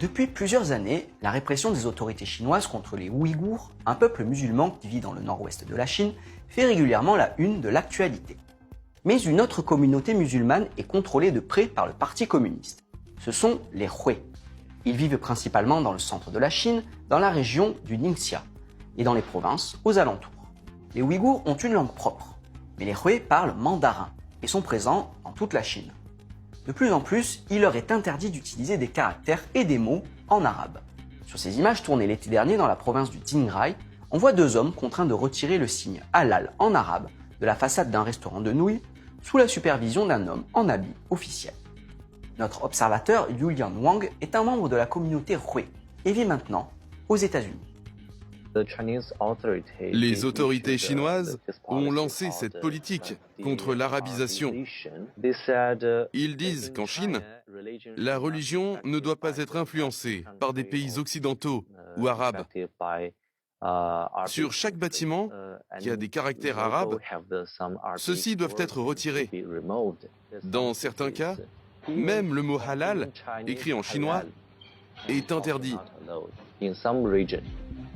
Depuis plusieurs années, la répression des autorités chinoises contre les Ouïghours, un peuple musulman qui vit dans le nord-ouest de la Chine, fait régulièrement la une de l'actualité. Mais une autre communauté musulmane est contrôlée de près par le Parti communiste. Ce sont les Hui. Ils vivent principalement dans le centre de la Chine, dans la région du Ningxia, et dans les provinces aux alentours. Les Ouïghours ont une langue propre, mais les Hui parlent mandarin et sont présents dans toute la Chine. De plus en plus, il leur est interdit d'utiliser des caractères et des mots en arabe. Sur ces images tournées l'été dernier dans la province du Qinghai, on voit deux hommes contraints de retirer le signe halal en arabe de la façade d'un restaurant de nouilles sous la supervision d'un homme en habit officiel. Notre observateur Yulian Wang est un membre de la communauté Hui et vit maintenant aux États-Unis. Les autorités chinoises ont lancé cette politique contre l'arabisation. Ils disent qu'en Chine, la religion ne doit pas être influencée par des pays occidentaux ou arabes. Sur chaque bâtiment qui a des caractères arabes, ceux-ci doivent être retirés. Dans certains cas, même le mot halal, écrit en chinois, est interdit.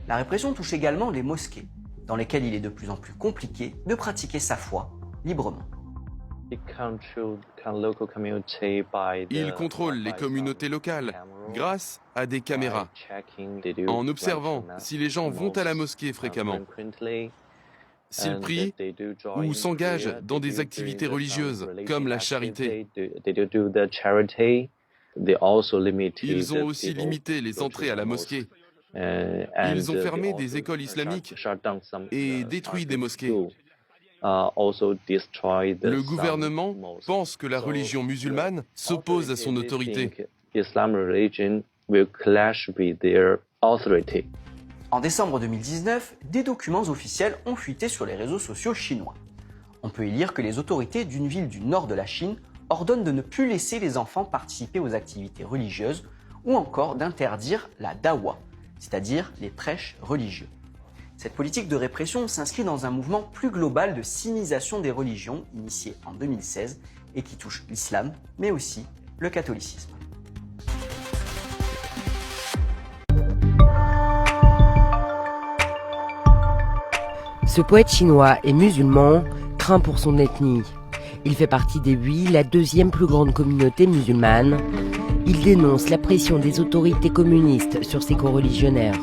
La répression touche également les mosquées, dans lesquelles il est de plus en plus compliqué de pratiquer sa foi librement. Ils contrôlent les communautés locales grâce à des caméras, en observant si les gens vont à la mosquée fréquemment, s'ils prient ou s'engagent dans des activités religieuses comme la charité. Ils ont aussi limité les entrées à la mosquée. Ils ont fermé des écoles islamiques et détruit des mosquées. Le gouvernement pense que la religion musulmane s'oppose à son autorité. En décembre 2019, des documents officiels ont fuité sur les réseaux sociaux chinois. On peut y lire que les autorités d'une ville du nord de la Chine ordonnent de ne plus laisser les enfants participer aux activités religieuses ou encore d'interdire la dawa, c'est-à-dire les prêches religieux. Cette politique de répression s'inscrit dans un mouvement plus global de sinisation des religions initié en 2016 et qui touche l'islam, mais aussi le catholicisme. Ce poète chinois et musulman craint pour son ethnie. Il fait partie des Hui, la deuxième plus grande communauté musulmane. Il dénonce la pression des autorités communistes sur ses coreligionnaires.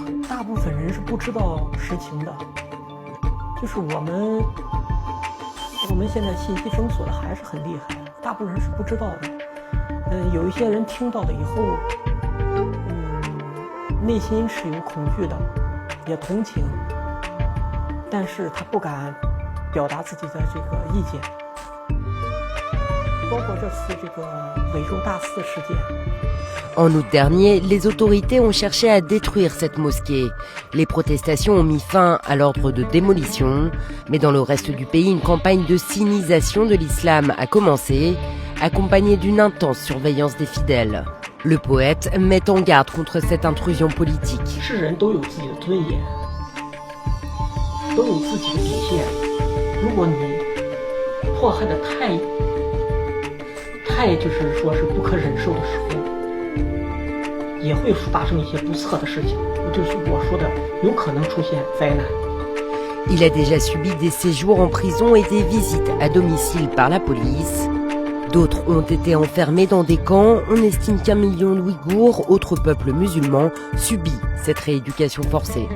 En août dernier, les autorités ont cherché à détruire cette mosquée. Les protestations ont mis fin à l'ordre de démolition, mais dans le reste du pays, une campagne de sinisation de l'islam a commencé, accompagnée d'une intense surveillance des fidèles. Le poète met en garde contre cette intrusion politique. Il a déjà subi des séjours en prison et des visites à domicile par la police. D'autres ont été enfermés dans des camps. On estime qu'1 million d'Ouïghours, autres peuples musulmans, subit cette rééducation forcée.